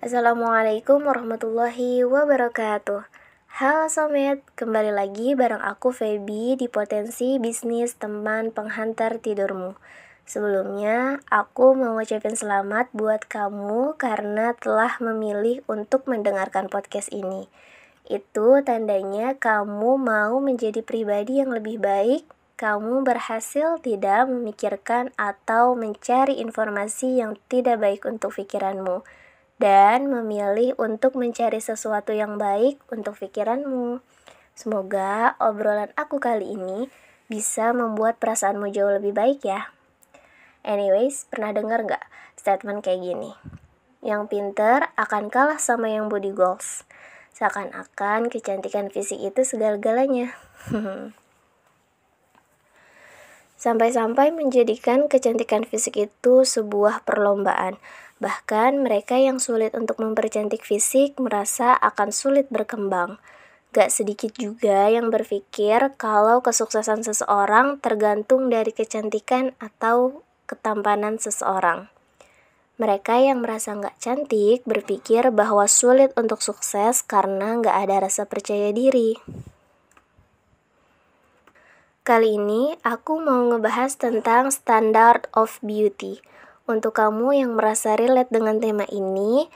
Assalamualaikum warahmatullahi wabarakatuh. Halo Somet, kembali lagi bareng aku Feby di Potensi Bisnis Teman Penghantar Tidurmu. Sebelumnya, aku mau ngucapin selamat buat kamu karena telah memilih untuk mendengarkan podcast ini. Itu tandanya kamu mau menjadi pribadi yang lebih baik. Kamu berhasil tidak memikirkan atau mencari informasi yang tidak baik untuk pikiranmu, dan memilih untuk mencari sesuatu yang baik untuk pikiranmu. Semoga obrolan aku kali ini bisa membuat perasaanmu jauh lebih baik ya. Anyways, pernah dengar gak statement kayak gini? Yang pinter akan kalah sama yang body goals. Seakan-akan kecantikan fisik itu segala-galanya. Sampai-sampai menjadikan kecantikan fisik itu sebuah perlombaan. Bahkan mereka yang sulit untuk mempercantik fisik merasa akan sulit berkembang. Gak sedikit juga yang berpikir kalau kesuksesan seseorang tergantung dari kecantikan atau ketampanan seseorang. Mereka yang merasa gak cantik berpikir bahwa sulit untuk sukses karena gak ada rasa percaya diri. Kali ini aku mau ngebahas tentang standard of beauty. Untuk kamu yang merasa relate dengan tema ini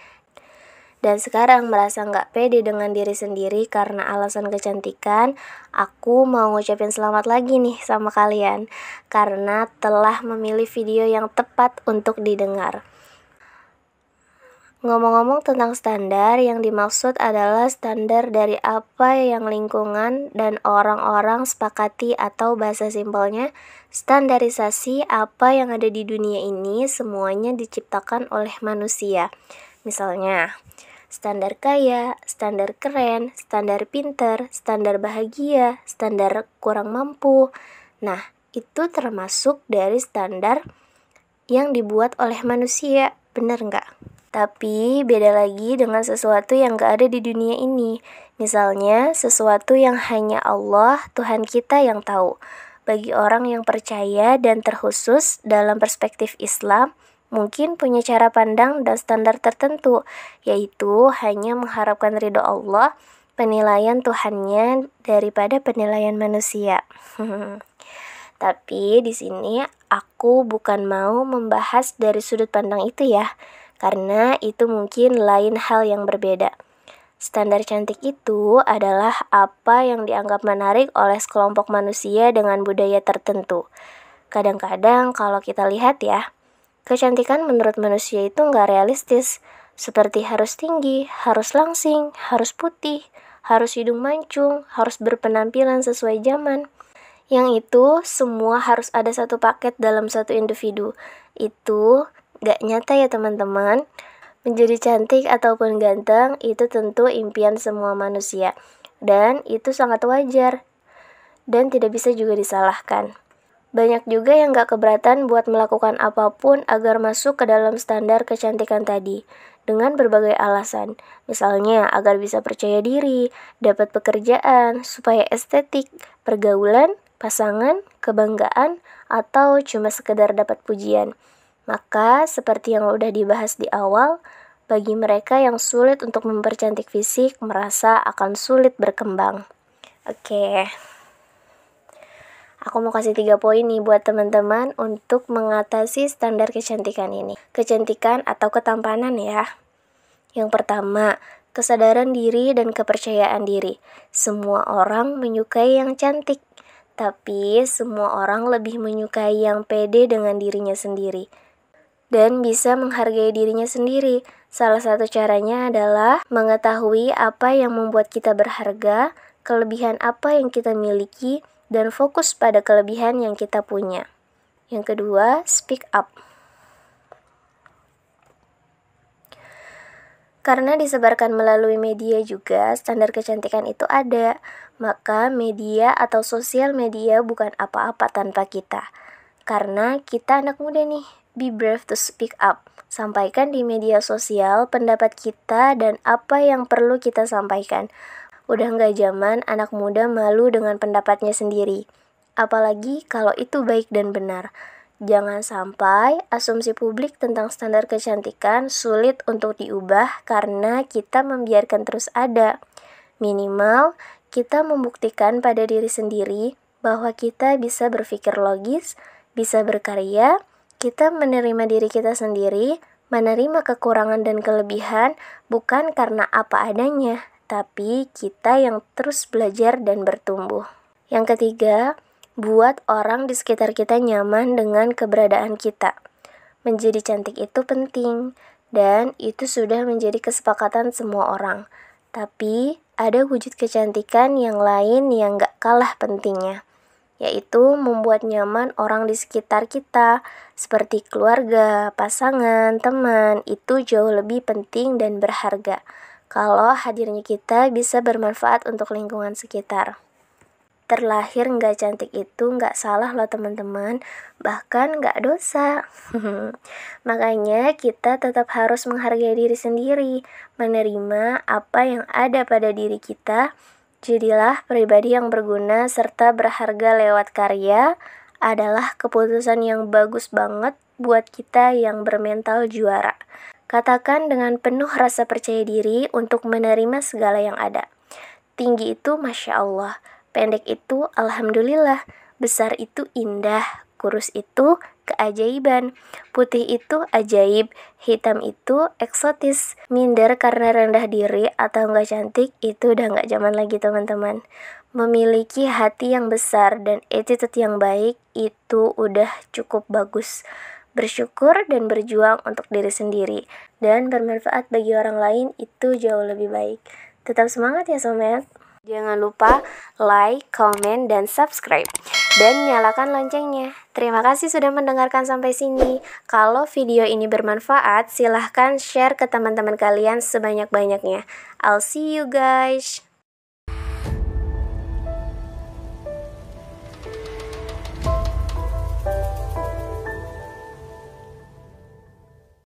dan sekarang merasa nggak pede dengan diri sendiri karena alasan kecantikan, aku mau ngucapin selamat lagi nih sama kalian karena telah memilih video yang tepat untuk didengar. Ngomong-ngomong tentang standar, yang dimaksud adalah standar dari apa yang lingkungan dan orang-orang sepakati, atau bahasa simpelnya, standarisasi apa yang ada di dunia ini semuanya diciptakan oleh manusia. Misalnya, standar kaya, standar keren, standar pinter, standar bahagia, standar kurang mampu. Nah, itu termasuk dari standar yang dibuat oleh manusia, bener nggak? Tapi beda lagi dengan sesuatu yang gak ada di dunia ini. Misalnya sesuatu yang hanya Allah, Tuhan kita yang tahu. Bagi orang yang percaya dan terkhusus dalam perspektif Islam, mungkin punya cara pandang dan standar tertentu, yaitu hanya mengharapkan ridho Allah, penilaian Tuhannya daripada penilaian manusia. Tapi di sini aku bukan mau membahas dari sudut pandang itu ya, karena itu mungkin lain hal yang berbeda. Standar cantik itu adalah apa yang dianggap menarik oleh sekelompok manusia dengan budaya tertentu. Kadang-kadang kalau kita lihat ya, kecantikan menurut manusia itu nggak realistis. Seperti harus tinggi, harus langsing, harus putih, harus hidung mancung, harus berpenampilan sesuai zaman. Yang itu semua harus ada satu paket dalam satu individu. Itu gak nyata ya teman-teman. Menjadi cantik ataupun ganteng itu tentu impian semua manusia. Dan itu sangat wajar. Dan tidak bisa juga disalahkan. Banyak juga yang gak keberatan buat melakukan apapun agar masuk ke dalam standar kecantikan tadi. Dengan berbagai alasan. Misalnya agar bisa percaya diri, dapat pekerjaan, supaya estetik, pergaulan, pasangan, kebanggaan, atau cuma sekedar dapat pujian. Maka, seperti yang udah dibahas di awal, bagi mereka yang sulit untuk mempercantik fisik, merasa akan sulit berkembang. Oke. Aku mau kasih 3 poin nih buat teman-teman untuk mengatasi standar kecantikan ini. Kecantikan atau ketampanan ya. Yang pertama, kesadaran diri dan kepercayaan diri. Semua orang menyukai yang cantik, tapi semua orang lebih menyukai yang pede dengan dirinya sendiri dan bisa menghargai dirinya sendiri. Salah satu caranya adalah mengetahui apa yang membuat kita berharga, kelebihan apa yang kita miliki, dan fokus pada kelebihan yang kita punya. Yang kedua, speak up. Karena disebarkan melalui media juga, standar kecantikan itu ada. Maka media atau sosial media bukan apa-apa tanpa kita. Karena kita anak muda nih, be brave to speak up. Sampaikan di media sosial pendapat kita dan apa yang perlu kita sampaikan. Udah nggak zaman anak muda malu dengan pendapatnya sendiri. Apalagi kalau itu baik dan benar. Jangan sampai asumsi publik tentang standar kecantikan sulit untuk diubah karena kita membiarkan terus ada. Minimal, kita membuktikan pada diri sendiri bahwa kita bisa berpikir logis, bisa berkarya, kita menerima diri kita sendiri, menerima kekurangan dan kelebihan bukan karena apa adanya, tapi kita yang terus belajar dan bertumbuh. Yang ketiga, buat orang di sekitar kita nyaman dengan keberadaan kita. Menjadi cantik itu penting, dan itu sudah menjadi kesepakatan semua orang. Tapi, ada wujud kecantikan yang lain yang gak kalah pentingnya, yaitu membuat nyaman orang di sekitar kita, seperti keluarga, pasangan, teman, itu jauh lebih penting dan berharga. Kalau hadirnya kita bisa bermanfaat untuk lingkungan sekitar. Terlahir nggak cantik itu nggak salah loh teman-teman, bahkan nggak dosa. Makanya kita tetap harus menghargai diri sendiri, menerima apa yang ada pada diri kita. Jadilah pribadi yang berguna serta berharga lewat karya adalah keputusan yang bagus banget buat kita yang bermental juara. Katakan dengan penuh rasa percaya diri untuk menerima segala yang ada. Tinggi itu Masya Allah, pendek itu Alhamdulillah, besar itu indah, kurus itu keajaiban, putih itu ajaib, hitam itu eksotis. Minder karena rendah diri atau nggak cantik itu udah nggak zaman lagi teman-teman. Memiliki hati yang besar dan attitude yang baik itu udah cukup bagus. Bersyukur dan berjuang untuk diri sendiri dan bermanfaat bagi orang lain itu jauh lebih baik. Tetap semangat ya somet. Jangan lupa like, comment, dan subscribe. Dan nyalakan loncengnya. Terima kasih sudah mendengarkan sampai sini. Kalau video ini bermanfaat, silahkan share ke teman-teman kalian sebanyak-banyaknya. I'll see you guys.